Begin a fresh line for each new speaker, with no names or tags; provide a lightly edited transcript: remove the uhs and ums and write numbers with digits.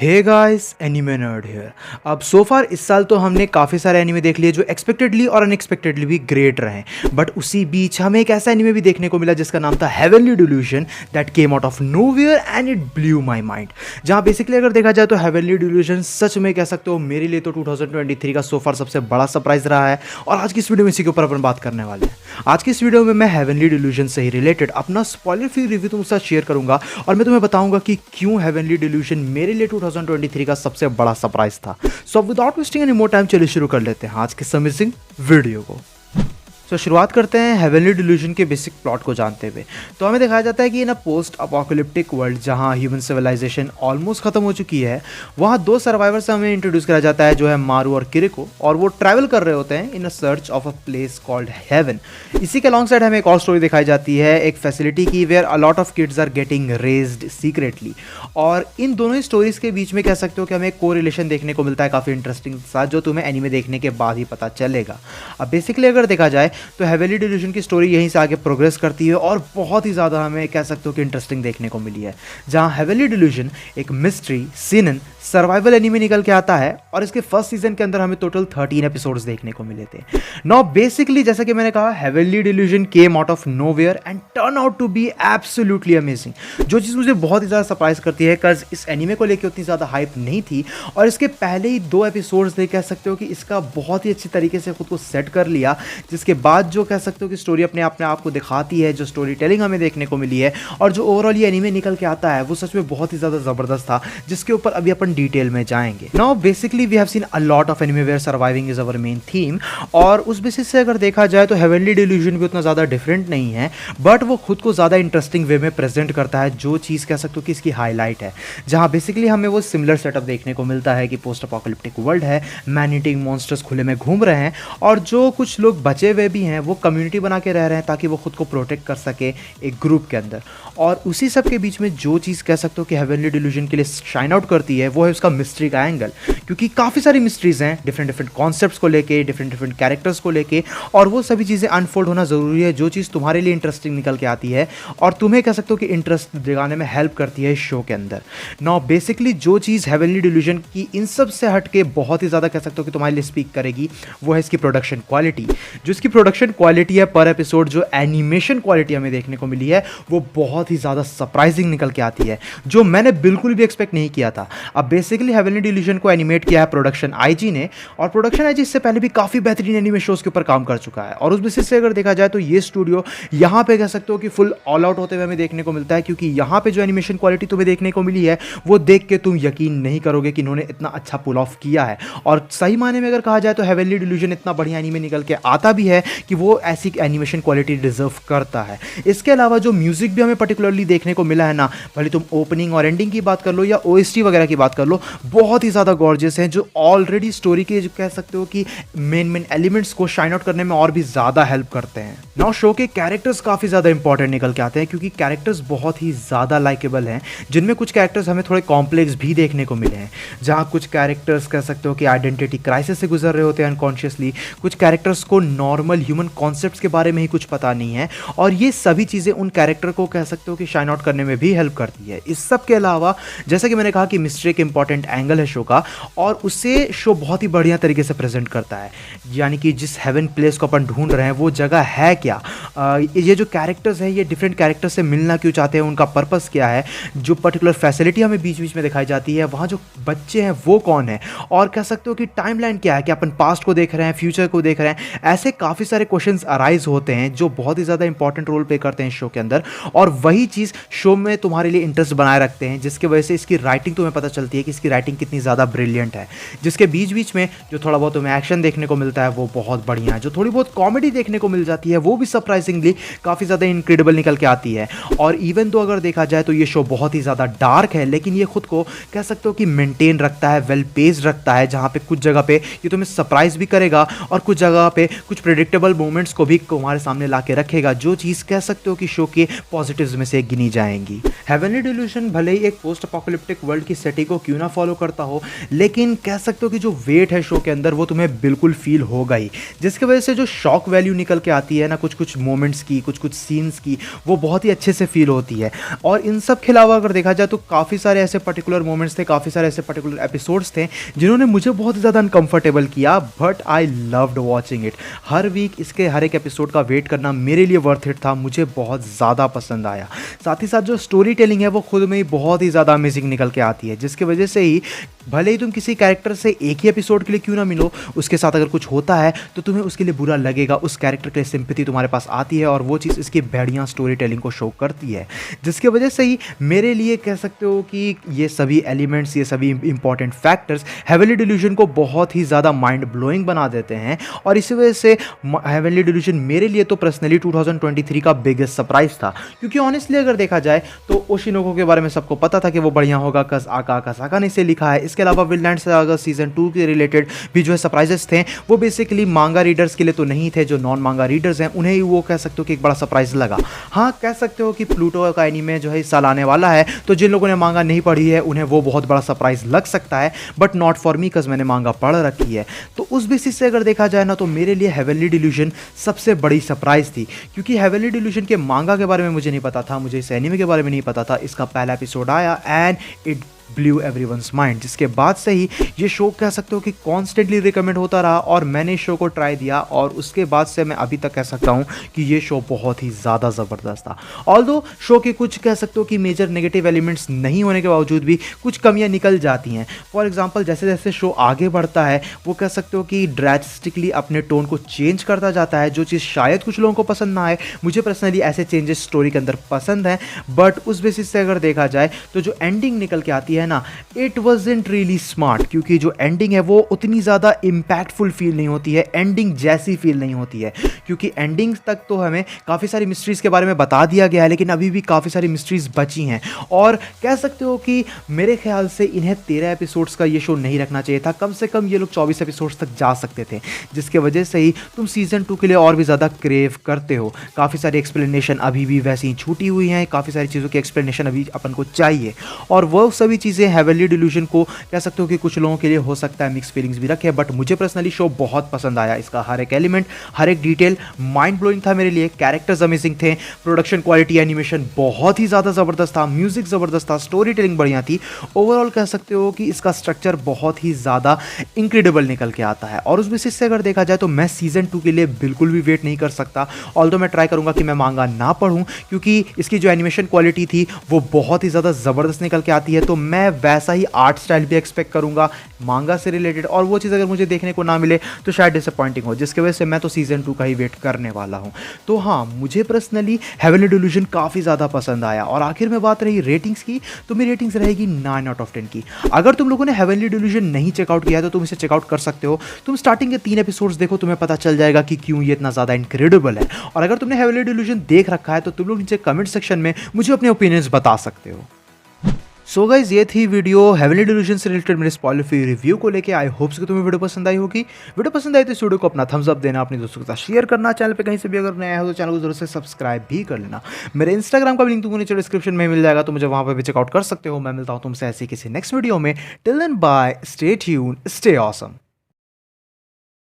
Hey guys, anime nerd here. अब so फार इस साल तो हमने काफ़ी सारे एनीमे देख लिए जो एक्सपेक्टेडली और अनएक्सपेक्टेडली भी ग्रेट रहे। बट उसी बीच हमें एक ऐसा एनीमे भी देखने को मिला जिसका नाम था heavenly delusion that came out of nowhere and it blew my mind. जहाँ बेसिकली अगर देखा जाए तो हेवनली डिल्यूजन सच में कह सकते हो मेरे लिए तो 2023 का सो फार सबसे बड़ा सरप्राइज रहा है। और आज की इस वीडियो में इसी के ऊपर अपन बात करने वाले हैं। आज की इस वीडियो में मैं हेवनली डिल्यूजन से ही रिलेटेड अपना स्पॉइलर फ्री रिव्यू तुमके साथ शेयर करूंगा और मैं तुम्हें बताऊंगा कि क्यों हेवनली डिल्यूजन मेरे लिए 2023 का सबसे बड़ा सरप्राइज था। So without wasting any more time चलिए शुरू कर लेते हैं आज के अमेजिंग वीडियो को। तो शुरुआत करते हैं हेवनली डिल्यूजन के बेसिक प्लॉट को जानते हुए। तो हमें दिखाया जाता है कि इन अ पोस्ट अपोकलिप्टिक वर्ल्ड जहां ह्यूमन सिविलाइजेशन ऑलमोस्ट खत्म हो चुकी है, वहां दो सर्वाइवर्स से हमें इंट्रोड्यूस करा जाता है जो है मारू और किरिको, और वो ट्रैवल कर रहे होते हैं in a search of a place called heaven. इसी के अलॉन्ग साइड हमें एक और स्टोरी दिखाई जाती है एक फैसिलिटी की where a lot of kids are getting raised secretly. और इन दोनों ही स्टोरीज के बीच में कह सकते हो कि हमें एक को रिलेशन देखने को मिलता है काफ़ी इंटरेस्टिंग साथ, जो तुम्हें एनीमे देखने के बाद ही पता चलेगा। अब बेसिकली अगर देखा जाए तो हेवनली डिल्यूजन की स्टोरी यहीं से आगे प्रोग्रेस करती है और बहुत ही ज़्यादा हमें कह सकते हो कि इंटरेस्टिंग देखने को मिली है। जहां हेवनली डिल्यूजन एक मिस्ट्री सीनन सर्वाइवल एनीमे निकल के आता है और इसके फर्स्ट सीजन के अंदर हमें टोटल 13 एपिसोड्स देखने को मिले थे। नाउ बेसिकली जैसा कि मैंने कहा heavenly delusion came out of nowhere and turn out to be absolutely amazing. जो चीज़ मुझे बहुत ही ज़्यादा सरप्राइज करती है बिकॉज इस एनीमे को लेकर उतनी ज़्यादा हाइप नहीं थी और इसके पहले ही 2 एपिसोड्स देख कह सकते हो कि इसका बहुत ही अच्छी तरीके से खुद को सेट कर लिया, जिसके बाद जो कह सकते हो कि स्टोरी अपने आप को दिखाती है, जो स्टोरी टेलिंग हमें देखने को मिली है और जो ओवरऑल ये एनीमे निकल के आता है वो सच में बहुत ही ज़्यादा ज़बरदस्त था, जिसके ऊपर अभी अपन डिटेल में जाएंगे। Now basically we have seen a lot of anime where surviving is our main theme, और उस बेसिस से अगर देखा जाए तो हेवनली डिल्यूजन भी उतना ज़्यादा डिफरेंट नहीं है, बट वो खुद को ज़्यादा इंटरेस्टिंग वे में प्रेजेंट करता है, जो चीज़ कह सकते हो कि इसकी हाईलाइट है। जहाँ बेसिकली हमें वो सिमिलर सेटअप देखने को मिलता है कि पोस्ट अपोकलिप्टिक वर्ल्ड है, मैन ईटिंग मॉन्स्टर्स खुले में घूम रहे हैं और जो कुछ लोग बचे हुए भी हैं वो कम्युनिटी बना के रह रहे हैं ताकि वो खुद को प्रोटेक्ट कर सके एक ग्रुप के अंदर। और उसी सब के बीच में जो चीज़ कह सकते हो कि हेवनली डिल्यूजन के लिए शाइन आउट करती है वो है उसका मिस्ट्री का एंगल, क्योंकि काफ़ी सारी मिस्ट्रीज हैं डिफरेंट कॉन्सेप्ट्स को लेके, डिफरेंट कैरेक्टर्स को लेके, और वो सभी चीज़ें अनफोल्ड होना ज़रूरी है। जो चीज़ तुम्हारे लिए इंटरेस्टिंग निकल के आती है और तुम्हें कह सकते हो कि इंटरेस्ट दिलाने में हेल्प करती है इस शो के अंदर। नाउ बेसिकली जो चीज़ हेवनली डिल्यूजन की इन सब से हट के बहुत ही ज़्यादा कह सकते हो कि तुम्हारे लिए स्पीक करेगी वो है इसकी प्रोडक्शन क्वालिटी। जो इसकी प्रोडक्शन क्वालिटी है पर एपिसोड, जो एनिमेशन क्वालिटी हमें देखने को मिली है वो बहुत ही ज़्यादा सरप्राइजिंग निकल के आती है, जो मैंने बिल्कुल भी एक्सपेक्ट नहीं किया था। अब बेसिकली हेवनली डिल्यूजन को एनिमेट किया है प्रोडक्शन आईजी ने, और प्रोडक्शन आईजी इससे पहले भी काफ़ी बेहतरीन एनिमे शोज़ के ऊपर काम कर चुका है। और उस बेसिस से अगर देखा जाए तो ये स्टूडियो यहाँ पे कह सकते हो कि फुल ऑल आउट होते हुए हमें देखने को मिलता है, क्योंकि यहाँ पे जो एनिमेशन क्वालिटी तुम्हें देखने को मिली है वो देख के तुम यकीन नहीं करोगे कि इन्होंने इतना अच्छा पुल ऑफ किया है। और सही मायने में अगर कहा जाए तो हेवनली डिल्यूजन इतना बढ़िया एनीमे निकल के आता भी है कि वो ऐसी एनिमेशन क्वालिटी डिजर्व करता है। इसके अलावा जो म्यूजिक भी हमें पर्टिकुलरली देखने को मिला है ना, भले तुम ओपनिंग और एंडिंग की बात कर लो या ओएसटी वगैरह की बात कर लो, बहुत ही ज़्यादा गॉर्जियस हैं, जो ऑलरेडी स्टोरी के जो कह सकते हो कि मेन एलिमेंट्स को शाइन आउट करने में और भी ज़्यादा हेल्प करते हैं। नाउ शो के कैरेक्टर्स काफ़ी ज़्यादा इंपॉर्टेंट निकल के आते हैं, क्योंकि कैरेक्टर्स बहुत ही ज़्यादा लाइकेबल हैं, जिनमें कुछ कैरेक्टर्स हमें थोड़े कॉम्प्लेक्स भी देखने को मिले हैं। जहाँ कुछ कैरेक्टर्स कह सकते हो कि आइडेंटिटी क्राइसिस से गुजर रहे होते हैं अनकॉन्शियसली, कुछ कैरेक्टर्स को नॉर्मल ह्यूमन कॉन्सेप्ट्स के बारे में ही कुछ पता नहीं है, और ये सभी चीज़ें उन कैरेक्टर को कह सकते हो कि शाइन आउट करने में भी हेल्प करती है। इस सब के अलावा जैसा कि मैंने कहा कि मिस्ट्री एक इंपॉर्टेंट एंगल है शो का, और उससे शो बहुत ही बढ़िया तरीके से प्रेजेंट करता है, यानी कि जिस हेवन प्लेस को अपन ढूंढ रहे हैं वो जगह है क्या, ये जो कैरेक्टर्स हैं ये डिफरेंट कैरेक्टर्स से मिलना क्यों चाहते हैं, उनका पर्पस क्या है, जो पर्टिकुलर फैसिलिटी हमें बीच बीच में दिखाई जाती है, वहाँ जो बच्चे हैं वो कौन है, और कह सकते हो कि टाइमलाइन क्या है कि अपन पास्ट को देख रहे हैं, फ्यूचर को देख रहे हैं। ऐसे काफ़ी सारे क्वेश्चंस अराइज होते हैं जो बहुत ही ज़्यादा इंपॉर्टेंट रोल प्ले करते हैं शो के अंदर, और वही चीज़ शो में तुम्हारे लिए इंटरेस्ट बनाए रखते हैं, जिसकी वजह से इसकी राइटिंग तुम्हें पता चलती है कि इसकी राइटिंग कितनी ज़्यादा ब्रिलियंट है। जिसके बीच बीच में जो थोड़ा बहुत तुम्हें एक्शन देखने को मिलता है वो बहुत बढ़िया है, जो थोड़ी बहुत कॉमेडी देखने को मिल जाती है वो भी सरप्राइजिंगली काफ़ी ज़्यादा इनक्रेडिबल निकल के आती है। और इवन तो अगर देखा जाए तो ये शो बहुत ही ज़्यादा डार्क है, लेकिन ये खुद को कह सकते हो कि मेंटेन रखता है, वेल पेस्ड रखता है, जहाँ पे कुछ जगह पे ये तुम्हें सरप्राइज भी करेगा और कुछ जगह पे कुछ प्रेडिक्टेबल अनफॉरगेटेबल मोमेंट्स को भी तुम्हारे सामने ला के रखेगा, जो चीज़ कह सकते हो कि शो के पॉजिटिव्स में से गिनी जाएंगी। हेवनली डिल्यूशन भले ही एक पोस्ट अपोकलिप्टिक वर्ल्ड की सेटिंग को क्यों ना फॉलो करता हो, लेकिन कह सकते हो कि जो वेट है शो के अंदर वो तुम्हें बिल्कुल फील होगा ही, जिसकी वजह से जो शॉक वैल्यू निकल के आती है ना कुछ कुछ मोमेंट्स की, कुछ कुछ सीन्स की, वो बहुत ही अच्छे से फील होती है। और इन सब के अलावा अगर देखा जाए तो काफ़ी सारे ऐसे पर्टिकुलर मोमेंट्स थे, काफ़ी सारे ऐसे पर्टिकुलर एपिसोड्स थे जिन्होंने मुझे बहुत ज़्यादा अनकंफर्टेबल किया, but I loved watching it. हर वीक इसके हर एक एपिसोड का वेट करना मेरे लिए वर्थ इट था, मुझे बहुत ज़्यादा पसंद आया। साथ ही साथ जो स्टोरी टेलिंग है वो खुद में ही बहुत ही ज़्यादा अमेजिंग निकल के आती है, जिसकी वजह से ही भले ही तुम किसी कैरेक्टर से एक ही एपिसोड के लिए क्यों ना मिलो, उसके साथ अगर कुछ होता है तो तुम्हें उसके लिए बुरा लगेगा, उस कैरेक्टर के लिए सिंपैथी तुम्हारे पास आती है, और वो चीज़ इसकी बढ़िया स्टोरी टेलिंग को शो करती है, जिसकी वजह से ही मेरे लिए कह सकते हो कि ये सभी एलिमेंट्स, ये सभी इंपॉर्टेंट फैक्टर्स हेवनली डिल्यूजन को बहुत ही ज़्यादा माइंड ब्लोइंग बना देते हैं। और इसी वजह से हेवनली डिल्यूजन मेरे लिए तो पर्सनली 2023 का बिगेस्ट सरप्राइज था, क्योंकि ऑनेस्टली अगर देखा जाए तो ओशिनोको के बारे में सबको पता था कि वो बढ़िया होगा, कस आका कसाका ने इसे लिखा है। इसके अलावा विनलैंड सागा सीजन 2 के रिलेटेड भी जो है सरप्राइजेस थे, वो बेसिकली मांगा रीडर्स के लिए तो नहीं थे, जो नॉन मांगा रीडर्स हैं उन्हें ही वो कह सकते हो कि एक बड़ा सरप्राइज लगा। हाँ, कह सकते हो कि प्लूटो का एनीमे जो है इस साल आने वाला है, तो जिन लोगों ने मांगा नहीं पढ़ी है उन्हें वो बहुत बड़ा सरप्राइज लग सकता है, but not for me, because मैंने मांगा पढ़ रखी है। तो उस बेसिस से अगर देखा जाए ना तो मेरे लिए हेवनली डिल्यूजन सबसे बड़ी सरप्राइज थी, क्योंकि हेवनली डिल्यूजन के मांगा के बारे में मुझे नहीं पता था, मुझे इस एनीमे के बारे में नहीं पता था। इसका पहला एपिसोड आया and it blew everyone's mind, जिसके बाद से ही ये शो कह सकते हो कि कॉन्स्टेंटली रिकमेंड होता रहा, और मैंने इस शो को ट्राई दिया, और उसके बाद से मैं अभी तक कह सकता हूँ कि ये शो बहुत ही ज़्यादा ज़बरदस्त था। ऑल्दो शो के कुछ कह सकते हो कि मेजर नेगेटिव एलिमेंट्स नहीं होने के बावजूद भी कुछ कमियाँ निकल जाती हैं। फॉर एग्जाम्पल, जैसे जैसे शो आगे बढ़ता है वो कह सकते हो कि ड्रास्टिकली अपने टोन को चेंज करता जाता है, जो चीज़ शायद कुछ लोगों को पसंद ना आए। मुझे पर्सनली ऐसे चेंजेस स्टोरी के अंदर पसंद हैं, बट उस बेसिस से अगर देखा जाए तो जो एंडिंग निकल के आती है ना, इट वॉजेंट रियली स्मार्ट, क्योंकि जो एंडिंग है वो उतनी ज़्यादा इम्पैक्टफुल फील नहीं होती है, एंडिंग जैसी फील नहीं होती है, क्योंकि एंडिंग तक तो हमें काफ़ी सारी मिस्ट्रीज़ के बारे में बता दिया गया है, लेकिन अभी भी काफ़ी सारी मिस्ट्रीज़ बची हैं। और कह सकते हो कि मेरे ख्याल से इन्हें 13 एपिसोड्स का ये शो नहीं रखना चाहिए था, कम से कम ये लोग 24 एपिसोड्स तक जा सकते थे, जिसके वजह से ही तुम सीजन 2 के लिए और भी ज़्यादा क्रेव करते हो। काफ़ी सारी एक्सप्लेनेशन अभी भी वैसी ही छूटी हुई हैं, काफ़ी सारी चीज़ों की एक्सप्लेनेशन अभी अपन को चाहिए, और वो सभी चीज़ें हेवनली डिल्यूजन को कह सकते हो कि कुछ लोगों के लिए हो सकता है मिक्स फीलिंग्स भी रखे, बट मुझे पर्सनली शो बहुत पसंद आया। इसका हर एक एलिमेंट, हर एक डिटेल माइंड ब्लोइंग था मेरे लिए, कैरेक्टर्स अमेजिंग थे, प्रोडक्शन क्वालिटी, एनिमेशन बहुत ही ज़्यादा ज़बरदस्त था, म्यूजिक ज़बरदस्त था, स्टोरी टेलिंग बढ़िया थी। ओवरऑल कह सकते हो कि इसका स्ट्रक्चर बहुत ही ज़्यादा इंक्रेडिबल निकल के आता है, और उस बेसिस से अगर देखा जाए तो मैं सीजन 2 के लिए बिल्कुल भी वेट नहीं कर सकता। ऑल्दो मैं ट्राई करूंगा कि मैं मांगा ना पढ़ूं, क्योंकि इसकी जो एनिमेशन क्वालिटी थी वो बहुत ही ज़्यादा ज़बरदस्त निकल के आती है, तो मैं वैसा ही आर्ट स्टाइल भी एक्सपेक्ट करूंगा मांगा से रिलेटेड, और वो चीज़ अगर मुझे देखने को ना मिले तो शायद डिसअपॉइंटिंग हो, जिसकी वजह से मैं तो सीजन 2 का ही वेट करने वाला हूं। तो हाँ, मुझे पर्सनली हेवनली डिल्यूजन काफ़ी ज़्यादा पसंद आया। और आखिर में बात रही रेटिंग्स की, तो मेरी रेटिंग्स रहेगी 9 आउट ऑफ 10 की। अगर तुम लोगों ने हेवनली डिल्यूजन नहीं चेकआउट किया है तो तुम इसे चेकआउट कर सकते हो। तुम स्टार्टिंग के 3 एपिसोड्स देखो, तुम्हें पता चल जाएगा कि क्यों ये इतना ज़्यादा इनक्रेडिबल है। और अगर तुमने हेवनली डिल्यूजन देख रखा है तो तुम लोग नीचे कमेंट सेक्शन में मुझे अपने ओपिनियंस बता सकते हो। सो गाइज, ये थी वीडियो हेवनली डिल्यूजन से रिलेटेड मेरे स्पॉइलर फ्री रिव्यू को लेके। आई होप्स कि तुम्हें वीडियो पसंद आई होगी। वीडियो पसंद आई तो इस वीडियो को अपना थम्स अप देना, अपने दोस्तों के साथ शेयर करना, चैनल पे कहीं से भी अगर नया हो तो चैनल को जरूर से सब्सक्राइब भी कर लेना। मेरे इंस्टाग्राम का लिंक तुमको नीचे डिस्क्रिप्शन में मिल जाएगा, तो मुझे वहाँ पर भी चेकआउट कर सकते हो। मैं मिलता हूँ तुमसे ऐसी किसी नेक्स्ट वीडियो में। Till then bye, stay tuned, stay awesome.